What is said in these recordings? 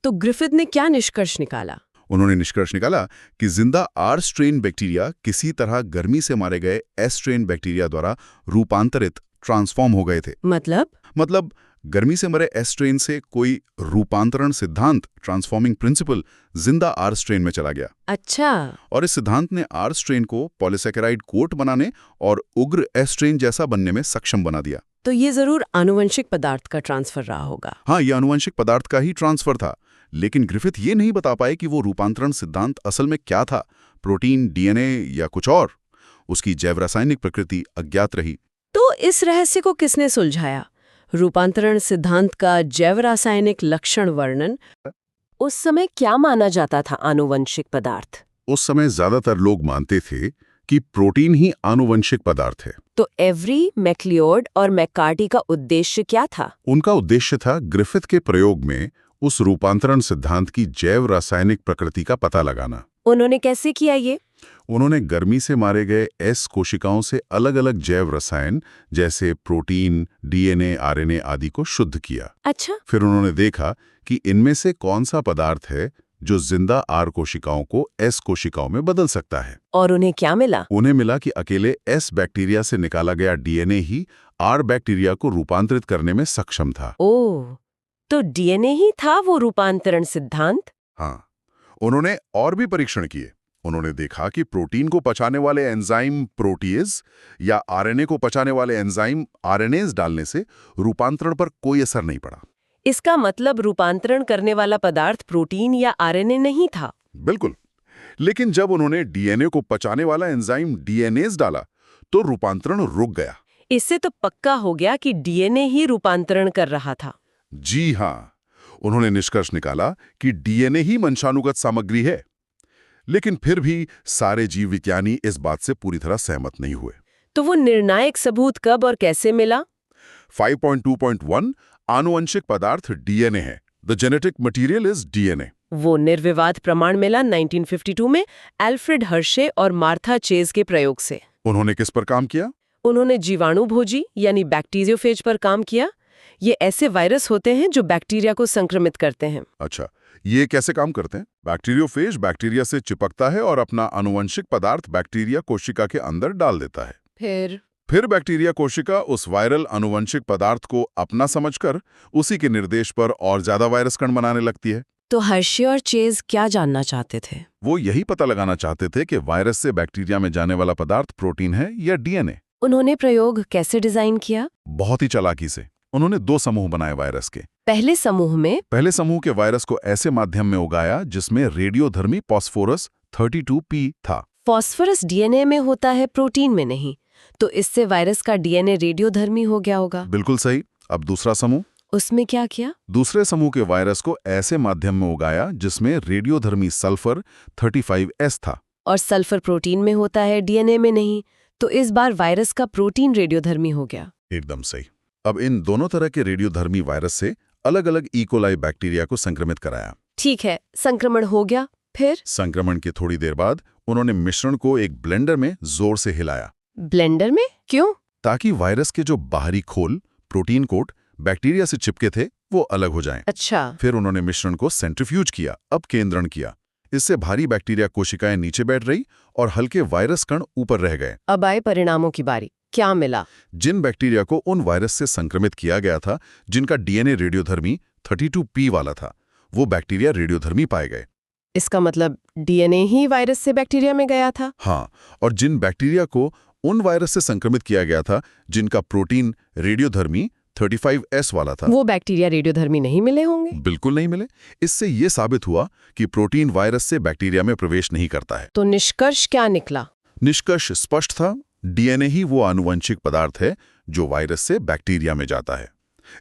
तो ग्रिफिथ ने क्या निष्कर्ष निकाला? उन्होंने निष्कर्ष निकाला कि जिंदा आर स्ट्रेन बैक्टीरिया किसी तरह गर्मी से मारे गए एस स्ट्रेन बैक्टीरिया द्वारा रूपांतरित ट्रांसफॉर्म हो गए थे। मतलब गर्मी से मरे एस स्ट्रेन से कोई रूपांतरण सिद्धांत ट्रांसफॉर्मिंग प्रिंसिपल जिंदा आर स्ट्रेन में चला गया। अच्छा। और इस सिद्धांत ने आर स्ट्रेन को पॉलीसैकेराइड कोट बनाने और उग्र एस स्ट्रेन जैसा बनने में सक्षम बना दिया। तो ये जरूर आनुवंशिक पदार्थ का ट्रांसफर रहा होगा। हाँ, ये आनुवंशिक पदार्थ का ही ट्रांसफर था, लेकिन ग्रिफिथ ये नहीं बता पाए कि वो रूपांतरण सिद्धांत असल में क्या था, प्रोटीन, डीएनए या कुछ और। उसकी जैव रासायनिक प्रकृति अज्ञात रही। तो इस रहस्य को किसने सुलझाया? रूपांतरण सिद्धांत का जैव रासायनिक लक्षण वर्णन। उस समय क्या माना जाता था आनुवंशिक पदार्थ? उस समय ज्यादातर लोग मानते थे कि प्रोटीन ही आनुवंशिक पदार्थ है। तो एवरी, मैक्लियोड और मैककार्टी का उद्देश्य क्या था? उनका उद्देश्य था ग्रिफिथ के प्रयोग में उस रूपांतरण सिद्धांत की जैव रासायनिक प्रकृति का पता लगाना। उन्होंने कैसे किया ये? उन्होंने गर्मी से मारे गए एस कोशिकाओं से अलग अलग जैव रसायन जैसे प्रोटीन, डीएनए, आरएनए आदि को शुद्ध किया। अच्छा। फिर उन्होंने देखा कि इनमें से कौन सा पदार्थ है जो जिंदा आर कोशिकाओं को एस कोशिकाओं में बदल सकता है। और उन्हें क्या मिला? उन्हें मिला कि अकेले एस बैक्टीरिया से निकाला गया डीएनए ही आर बैक्टीरिया को रूपांतरित करने में सक्षम था। ओह, तो डीएनए ही था वो रूपांतरण सिद्धांत? हाँ, उन्होंने और भी परीक्षण किए। उन्होंने देखा कि प्रोटीन को पचाने वाले एंजाइम प्रोटीएज या आरएनए को पचाने वाले एंजाइम आरएनएज डालने से रूपांतरण पर कोई असर नहीं पड़ा। इसका मतलब रूपांतरण करने वाला पदार्थ प्रोटीन या आरएनए नहीं था? बिल्कुल। लेकिन जब उन्होंने डीएनए को पचाने वाला एंजाइम डीएनएज डाला तो रूपांतरण रुक गया। इससे तो पक्का हो गया कि डीएनए ही रूपांतरण कर रहा था। जी हाँ, उन्होंने निष्कर्ष निकाला कि डीएनए ही वंशानुगत सामग्री है। लेकिन फिर भी सारे जीव विज्ञानी इस बात से पूरी तरह सहमत नहीं हुए। तो वो निर्णायक सबूत कब और कैसे मिला? 5.2.1 आनुवंशिक पदार्थ डीएनए है। The genetic material is DNA. वो निर्विवाद प्रमाण मिला 1952 में एल्फ्रेड हर्शे और मार्था चेज के प्रयोग से। उन्होंने किस पर काम किया? उन्होंने जीवाणुभोजी यानी बैक्टीरियोफेज पर काम किया। ये ऐसे वायरस होते हैं जो बैक्टीरिया को संक्रमित करते हैं। अच्छा, ये कैसे काम करते हैं? बैक्टीरियोफेज बैक्टीरिया से चिपकता है और अपना आनुवंशिक पदार्थ बैक्टीरिया कोशिका के अंदर डाल देता है। फिर बैक्टीरिया कोशिका उस वायरल आनुवंशिक पदार्थ को अपना समझकर उसी के निर्देश पर और ज्यादा वायरस कण बनाने लगती है। तो हर्शे और चेज क्या जानना चाहते थे? वो यही पता लगाना चाहते थे कि वायरस से बैक्टीरिया में जाने वाला पदार्थ प्रोटीन है या डीएनए। उन्होंने प्रयोग कैसे डिजाइन किया? बहुत ही चालाकी से। उन्होंने 2 समूह बनाए वायरस के। पहले समूह के वायरस को ऐसे माध्यम में उगाया जिसमें रेडियोधर्मी फॉस्फोरस 32P था। फॉस्फोरस डीएनए में होता है, प्रोटीन में नहीं। तो इससे वायरस का डीएनए रेडियोधर्मी हो गया होगा। बिल्कुल सही। अब दूसरा समूह। उसमें क्या किया? दूसरे समूह के वायरस को ऐसे माध्यम में उगाया जिसमें रेडियोधर्मी सल्फर 35S था। और सल्फर प्रोटीन में होता है, डीएनए में नहीं। तो इस बार वायरस का प्रोटीन रेडियोधर्मी हो गया। एकदम सही। अब इन दोनों तरह के रेडियोधर्मी वायरस से अलग अलग इकोलाई बैक्टीरिया को संक्रमित कराया। ठीक है, संक्रमण हो गया। फिर संक्रमण के थोड़ी देर बाद उन्होंने मिश्रण को एक ब्लेंडर में जोर से हिलाया। ब्लेंडर में क्यों? ताकि वायरस के जो बाहरी खोल, प्रोटीन कोट, बैक्टीरिया से चिपके थे वो अलग हो जाएं। अच्छा। फिर उन्होंने मिश्रण को सेंट्रीफ्यूज किया, अब केंद्रण किया। इससे भारी बैक्टीरिया कोशिकाएं नीचे बैठ रही और हल्के वायरस कण ऊपर रह गए। अब आए परिणामों की बारी। क्या मिला? जिन बैक्टीरिया को उन वायरस से संक्रमित किया गया था जिनका डीएनए रेडियोधर्मी 32P वाला था, वो बैक्टीरिया रेडियोधर्मी पाए गए। इसका मतलब डीएनए ही वायरस से बैक्टीरिया में गया था? हाँ, और जिन बैक्टीरिया को उन वायरस से संक्रमित किया गया था जिनका प्रोटीन रेडियोधर्मी 35S वाला था, वो बैक्टीरिया रेडियोधर्मी नहीं मिले होंगे? बिल्कुल नहीं मिले। इससे ये साबित हुआ कि प्रोटीन वायरस से बैक्टीरिया में प्रवेश नहीं करता है। तो निष्कर्ष क्या निकला? निष्कर्ष स्पष्ट था, डीएनए ही वो आनुवंशिक पदार्थ है जो वायरस से बैक्टीरिया में जाता है।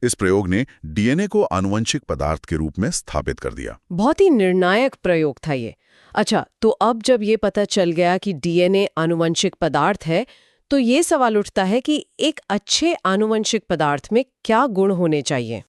इस प्रयोग ने डीएनए को आनुवंशिक पदार्थ के रूप में स्थापित कर दिया। बहुत ही निर्णायक प्रयोग था ये। अच्छा, तो अब जब ये पता चल गया कि डीएनए आनुवंशिक पदार्थ है, तो ये सवाल उठता है कि एक अच्छे आनुवंशिक पदार्थ में क्या गुण होने चाहिए?